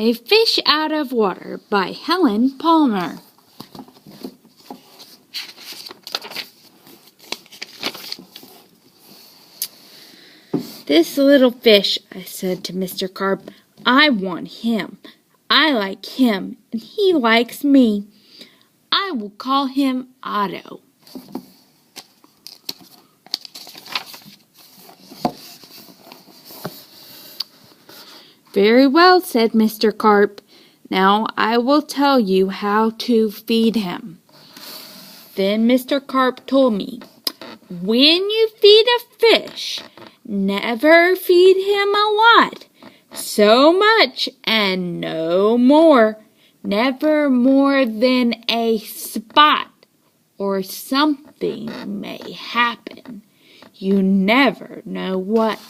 A Fish Out of Water by Helen Palmer. "This little fish," I said to Mr. Carp, "I want him. I like him, and he likes me. I will call him Otto." "Very well," said Mr. Carp. "Now I will tell you how to feed him." Then Mr. Carp told me, "When you feed a fish, never feed him a lot. So much and no more. Never more than a spot, or something may happen. You never know what."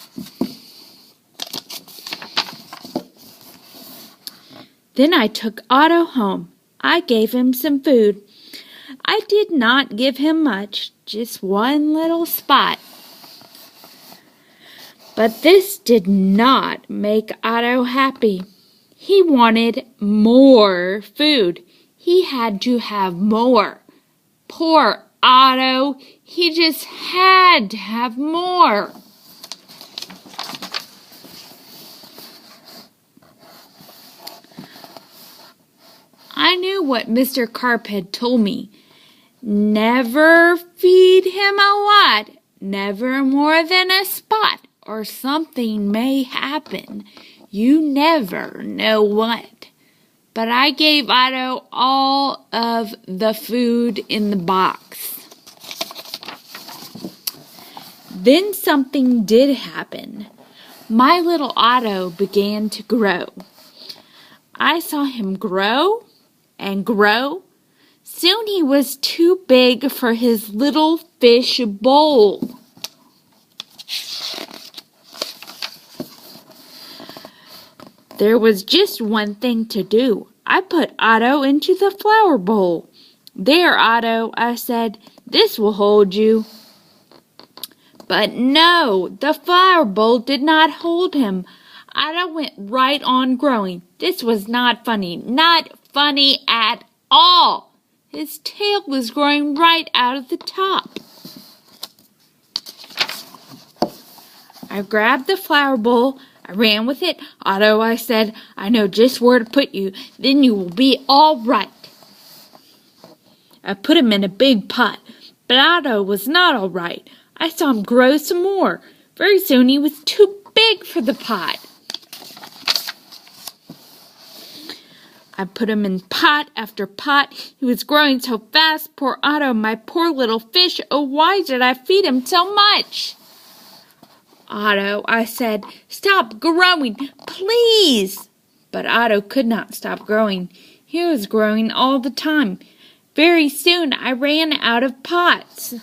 Then I took Otto home. I gave him some food. I did not give him much, just one little spot. But this did not make Otto happy. He wanted more food. He had to have more. Poor Otto, he just had to have more. I knew what Mr. Carp had told me. Never feed him a lot, never more than a spot, or something may happen. You never know what. But I gave Otto all of the food in the box. Then something did happen. My little Otto began to grow. I saw him grow and grow. Soon he was too big for his little fish bowl. There was just one thing to do. I put Otto into the flower bowl. "There, Otto," I said, "this will hold you." But no, the flower bowl did not hold him. Otto went right on growing. This was not funny at all. His tail was growing right out of the top. I grabbed the flower bowl. I ran with it. "Otto," I said, "I know just where to put you. Then you will be all right." I put him in a big pot, but Otto was not all right. I saw him grow some more. Very soon he was too big for the pot. I put him in pot after pot. He was growing so fast. Poor Otto, my poor little fish. Oh, why did I feed him so much? "Otto," I said, "stop growing, please." But Otto could not stop growing. He was growing all the time. Very soon I ran out of pots.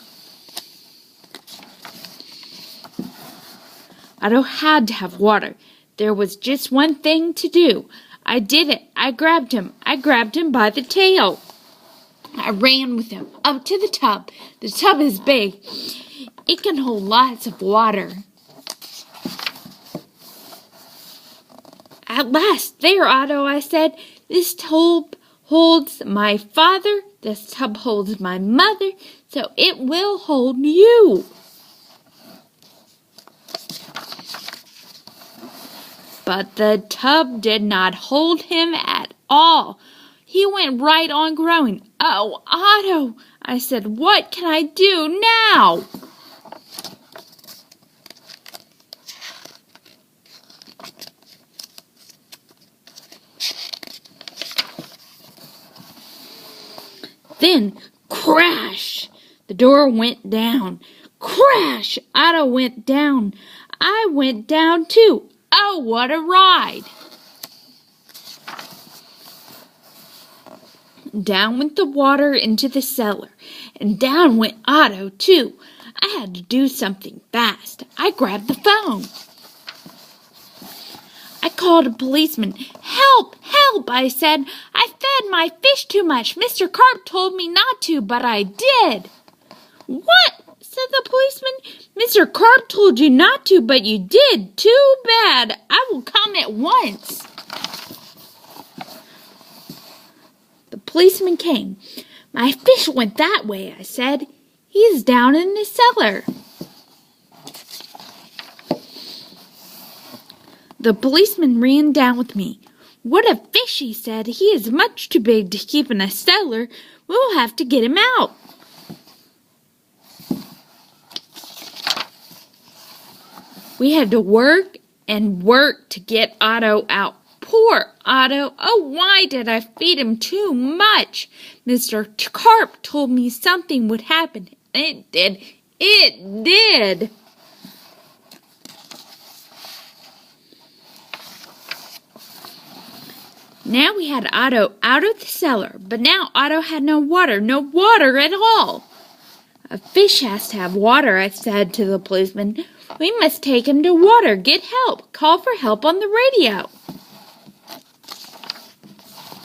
Otto had to have water. There was just one thing to do. I did it. I grabbed him. I grabbed him by the tail. I ran with him up to the tub. The tub is big. It can hold lots of water. "At last, there, Otto," I said. "This tub holds my father. This tub holds my mother. So it will hold you." But the tub did not hold him at all. He went right on growing. "Oh, Otto," I said, "what can I do now?" Then, crash! The door went down. Crash! Otto went down. I went down too. Oh, what a ride! Down went the water into the cellar, and down went Otto, too. I had to do something fast. I grabbed the phone. I called a policeman. "Help! Help!" I said. "I fed my fish too much. Mr. Carp told me not to, but I did." "What?" said the policeman. "Mr. Carp told you not to, but you did. Too bad. I will come at once." policeman came. "My fish went that way," I said. "He is down in the cellar." The policeman ran down with me. "What a fish," he said. "He is much too big to keep in a cellar. We will have to get him out." We had to work and work to get Otto out. Poor Otto! Oh, why did I feed him too much? Mr. Carp told me something would happen. It did. It did. Now we had Otto out of the cellar, but now Otto had no water at all. "A fish has to have water," I said to the policeman. "We must take him to water. Get help. Call for help on the radio."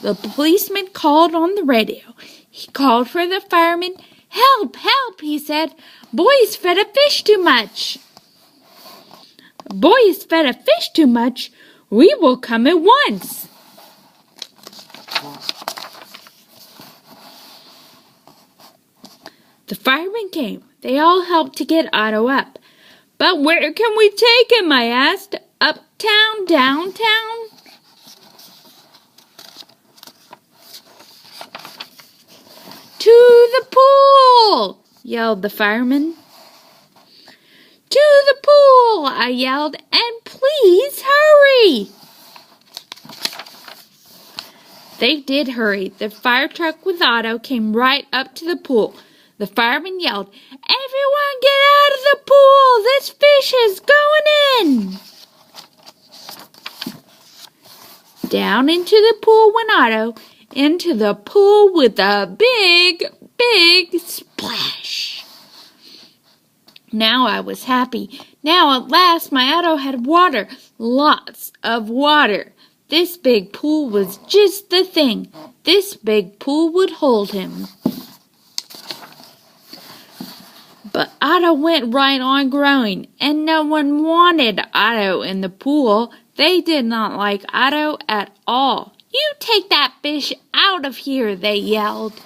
The policeman called on the radio. He called for the fireman. "Help, help," he said. "Boy has fed a fish too much." "Boy has fed a fish too much. We will come at once." The firemen came. They all helped to get Otto up. "But where can we take him?" I asked. "Uptown, downtown?" "To the pool!" yelled the fireman. "To the pool!" I yelled, "and please hurry!" They did hurry. The fire truck with Otto came right up to the pool. The fireman yelled, "Everyone get out of the pool! This fish is going in!" Down into the pool went Otto, into the pool with a big, big splash. Now I was happy. Now at last my Otto had water, lots of water. This big pool was just the thing. This big pool would hold him. But Otto went right on growing, and no one wanted Otto in the pool. They did not like Otto at all. "You take that fish out of here," they yelled.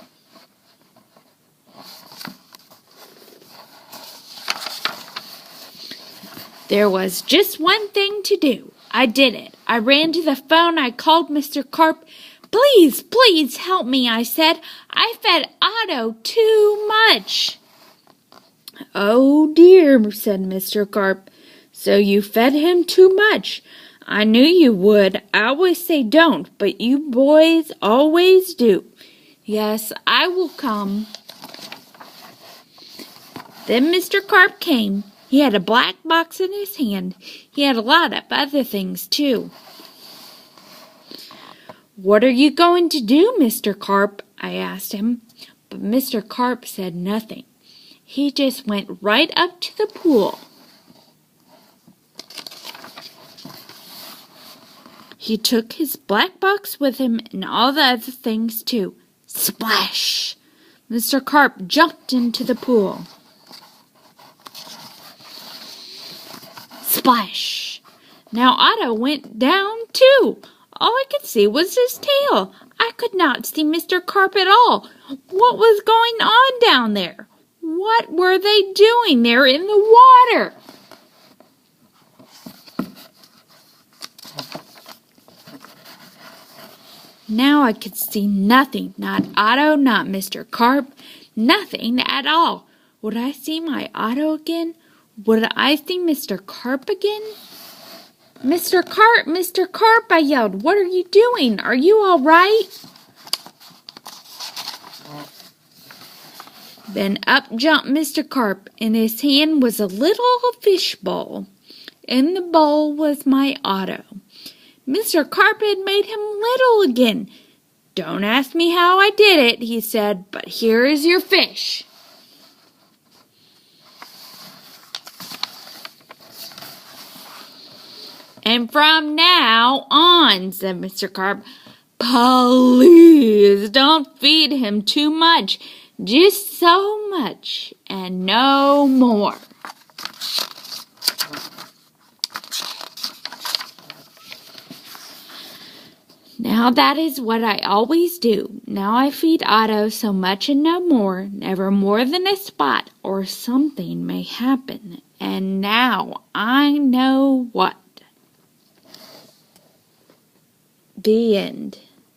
There was just one thing to do. I did it. I ran to the phone. I called Mr. Carp. "Please, please help me," I said. "I fed Otto too much." "Oh dear," said Mr. Carp. "So you fed him too much. I knew you would. I always say don't, but you boys always do. Yes, I will come." Then Mr. Carp came. He had a black box in his hand. He had a lot of other things, too. "What are you going to do, Mr. Carp?" I asked him. But Mr. Carp said nothing. He just went right up to the pool. He took his black box with him and all the other things, too. Splash! Mr. Carp jumped into the pool. Splash! Now Otto went down, too. All I could see was his tail. I could not see Mr. Carp at all. What was going on down there? What were they doing there in the water? Now I could see nothing, not Otto, not Mr. Carp, nothing at all. Would I see my Otto again? Would I see Mr. Carp again? "Mr. Carp, Mr. Carp," I yelled. "What are you doing? Are you all right?" Then up jumped Mr. Carp. In his hand was a little fish bowl. In the bowl was my Otto. Mr. Carp had made him little again. "Don't ask me how I did it," he said, "but here is your fish." "And from now on," said Mr. Carp, "please don't feed him too much. Just so much and no more." Now that is what I always do. Now I feed Otto so much and no more, never more than a spot, or something may happen. And now I know what. The end.